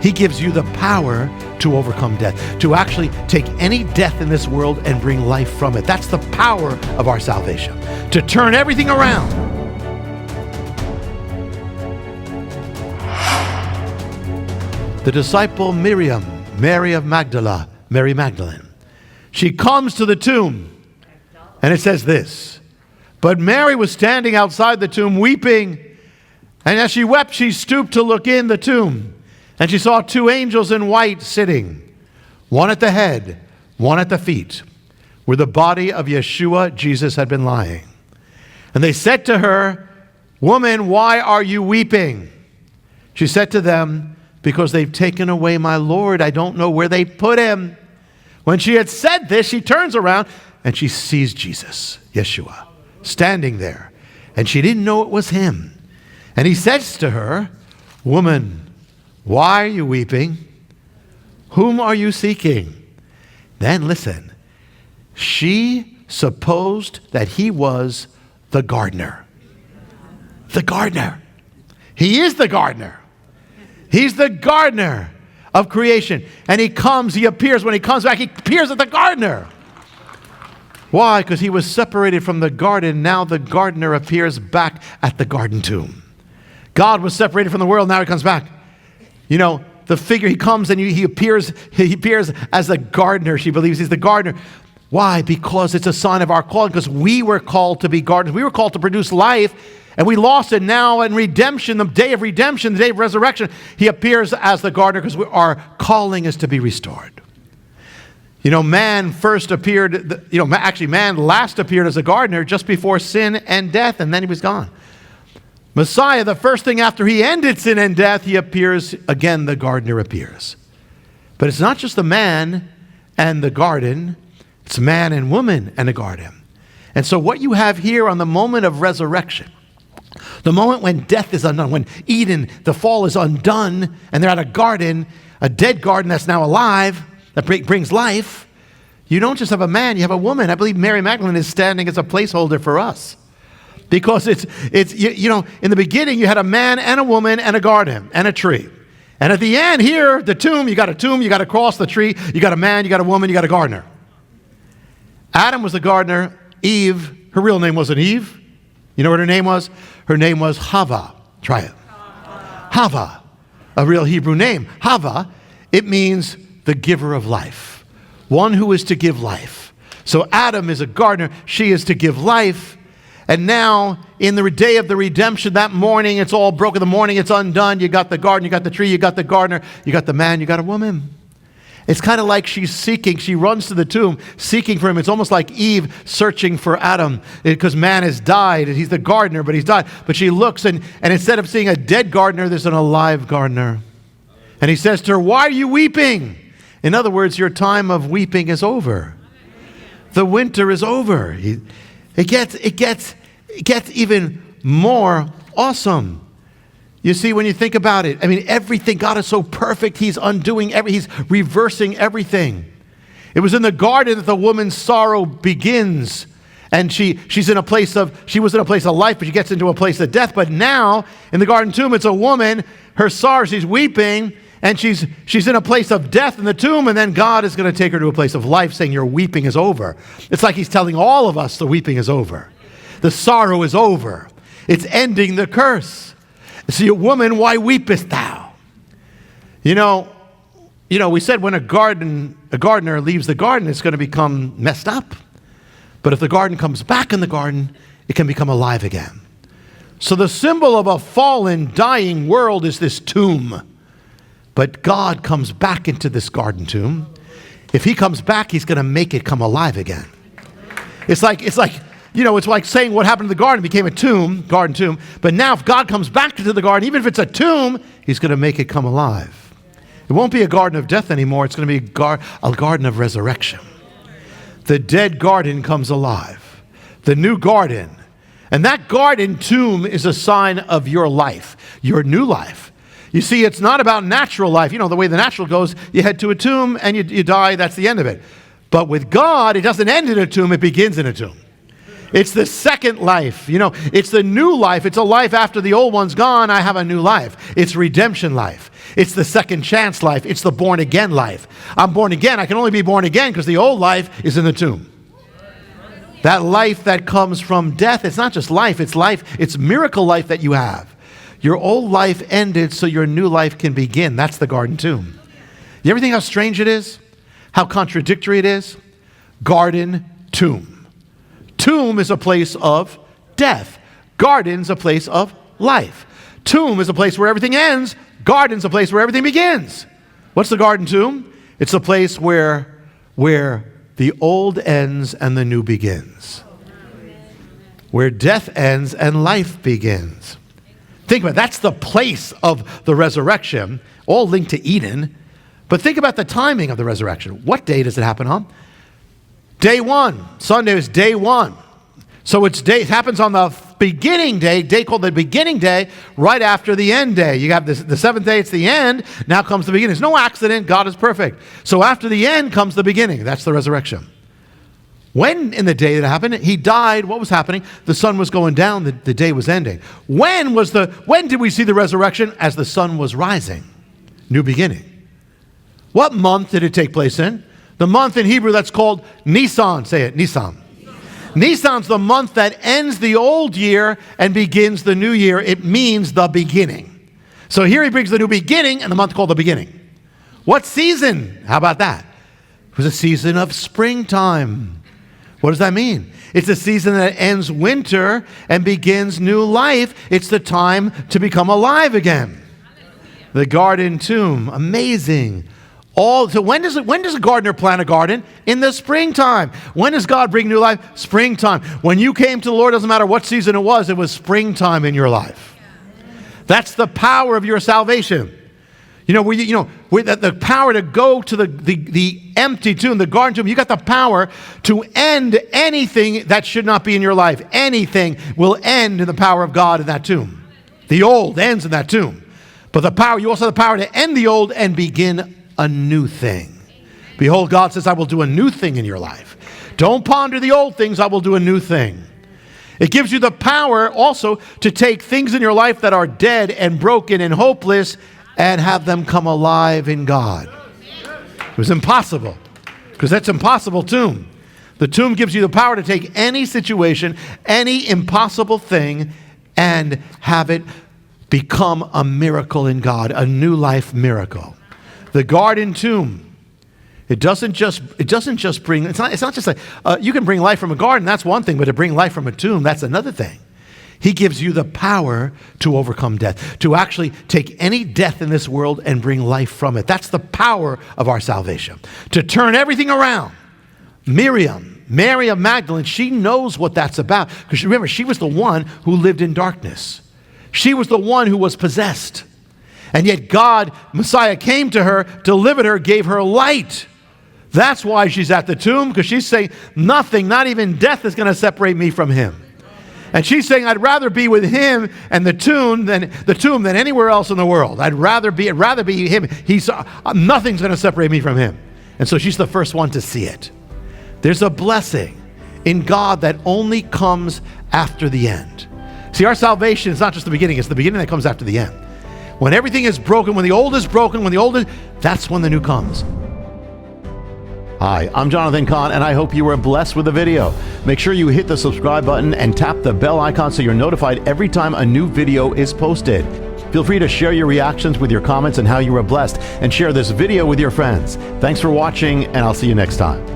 He gives you the power to overcome death, to actually take any death in this world and bring life from it. That's the power of our salvation, to turn everything around. The disciple Miriam, Mary Magdalene, she comes to the tomb, and it says this: but Mary was standing outside the tomb weeping, and as she wept, she stooped to look in the tomb. And she saw two angels in white sitting, one at the head, one at the feet, where the body of Yeshua, Jesus, had been lying. And they said to her, "Woman, why are you weeping?" She said to them, "Because they've taken away my Lord. I don't know where they put him." When she had said this, she turns around and she sees Jesus, Yeshua, standing there. And she didn't know it was him. And he says to her, "Woman, why are you weeping? Whom are you seeking?" Then listen, she supposed that he was the gardener. The gardener. He is the gardener. He's the gardener of creation. And he comes, he appears. When he comes back, he appears as the gardener. Why? Because he was separated from the garden. Now the gardener appears back at the garden tomb. God was separated from the world. Now he comes back. You know, the figure, he comes and he appears as the gardener. She believes he's the gardener. Why? Because it's a sign of our calling, because we were called to be gardeners. We were called to produce life, and we lost it. Now in redemption, the day of redemption, the day of resurrection, he appears as the gardener because our calling is to be restored. You know, man first appeared, man last appeared as a gardener just before sin and death, and then he was gone. Messiah, the first thing after he ended sin and death, he appears again, the gardener appears. But it's not just the man and the garden, it's man and woman and a garden. And so what you have here on the moment of resurrection, the moment when death is undone, when Eden, the fall is undone, and they're at a garden, a dead garden that's now alive, that brings life, you don't just have a man, you have a woman. I believe Mary Magdalene is standing as a placeholder for us. Because it's in the beginning you had a man and a woman and a garden and a tree. And at the end here, the tomb, you got a cross, the tree, you got a man, you got a woman, you got a gardener. Adam was the gardener. Eve, her real name wasn't Eve. You know what her name was? Her name was Hava. Try it. Hava, a real Hebrew name. Hava, it means the giver of life. One who is to give life. So Adam is a gardener. She is to give life. And now, in the day of the redemption, that morning, it's all broken. The morning, it's undone. You got the garden, you got the tree, you got the gardener, you got the man, you got a woman. It's kind of like she's seeking. She runs to the tomb, seeking for him. It's almost like Eve searching for Adam, because man has died. He's the gardener, but he's died. But she looks, and instead of seeing a dead gardener, there's an alive gardener. And he says to her, "Why are you weeping?" In other words, your time of weeping is over. The winter is over. It gets even more awesome. You see, when you think about it, I mean, everything, God is so perfect. He's undoing he's reversing everything. It was in the garden that the woman's sorrow begins. And she was in a place of life, but she gets into a place of death. But now, in the garden tomb, it's a woman, her sorrow, she's weeping, and she's in a place of death in the tomb, and then God is going to take her to a place of life, saying, your weeping is over. It's like he's telling all of us the weeping is over. The sorrow is over. It's ending the curse. See, woman, why weepest thou? You know, we said when a gardener leaves the garden, it's going to become messed up. But if the garden comes back in the garden, it can become alive again. So the symbol of a fallen, dying world is this tomb. But God comes back into this garden tomb. If he comes back, he's going to make it come alive again. It's like saying what happened to the garden became a tomb, garden tomb. But now if God comes back into the garden, even if it's a tomb, he's going to make it come alive. It won't be a garden of death anymore. It's going to be a garden of resurrection. The dead garden comes alive. The new garden. And that garden tomb is a sign of your life, your new life. You see, it's not about natural life. You know, the way the natural goes, you head to a tomb and you die, that's the end of it. But with God, it doesn't end in a tomb, it begins in a tomb. It's the second life. You know, it's the new life. It's a life after the old one's gone. I have a new life. It's redemption life. It's the second chance life. It's the born again life. I'm born again. I can only be born again because the old life is in the tomb. That life that comes from death, it's not just life, it's miracle life that you have. Your old life ended so your new life can begin. That's the garden tomb. You ever think how strange it is? How contradictory it is? Garden tomb. Tomb is a place of death. Garden's a place of life. Tomb is a place where everything ends. Garden's a place where everything begins. What's the garden tomb? It's a place where the old ends and the new begins. Where death ends and life begins. Think about it. That's the place of the resurrection, all linked to Eden. But think about the timing of the resurrection. What day does it happen on? Day one. Sunday is day one. So it happens on the beginning day called the beginning day, right after the end day. You have the seventh day, it's the end. Now comes the beginning. It's no accident. God is perfect. So after the end comes the beginning. That's the resurrection. When in the day that happened, he died, what was happening? The sun was going down, the day was ending. When did we see the resurrection? As the sun was rising. New beginning. What month did it take place in? The month in Hebrew that's called Nisan. Say it, Nisan. Nisan's the month that ends the old year and begins the new year. It means the beginning. So here he brings the new beginning and the month called the beginning. What season? How about that? It was a season of springtime. What does that mean? It's a season that ends winter and begins new life. It's the time to become alive again. The garden tomb. Amazing. So when does a gardener plant a garden? In the springtime. When does God bring new life? Springtime. When you came to the Lord, doesn't matter what season it was springtime in your life. That's the power of your salvation. The power to go to the empty tomb, the garden tomb. You got the power to end anything that should not be in your life. Anything will end in the power of God in that tomb. The old ends in that tomb. But you also have the power to end the old and begin a new thing. Behold, God says, I will do a new thing in your life. Don't ponder the old things, I will do a new thing. It gives you the power also to take things in your life that are dead and broken and hopeless and have them come alive in God. It was impossible, because that's impossible tomb. The tomb gives you the power to take any situation, any impossible thing, and have it become a miracle in God, a new life miracle. The garden tomb, it doesn't just bring, it's not just like, you can bring life from a garden, that's one thing, but to bring life from a tomb, that's another thing. He gives you the power to overcome death, to actually take any death in this world and bring life from it. That's the power of our salvation. To turn everything around. Mary of Magdalene, she knows what that's about. Because remember, she was the one who lived in darkness. She was the one who was possessed. And yet God, Messiah, came to her, delivered her, gave her light. That's why she's at the tomb, because she's saying, nothing, not even death is going to separate me from him. And she's saying, I'd rather be with him and the tomb than anywhere else in the world. I'd rather be him. Nothing's going to separate me from him. And so she's the first one to see it. There's a blessing in God that only comes after the end. See, our salvation is not just the beginning, it's the beginning that comes after the end. When everything is broken, when the old is broken, that's when the new comes. Hi, I'm Jonathan Cahn, and I hope you were blessed with the video. Make sure you hit the subscribe button and tap the bell icon so you're notified every time a new video is posted. Feel free to share your reactions with your comments and how you were blessed, and share this video with your friends. Thanks for watching, and I'll see you next time.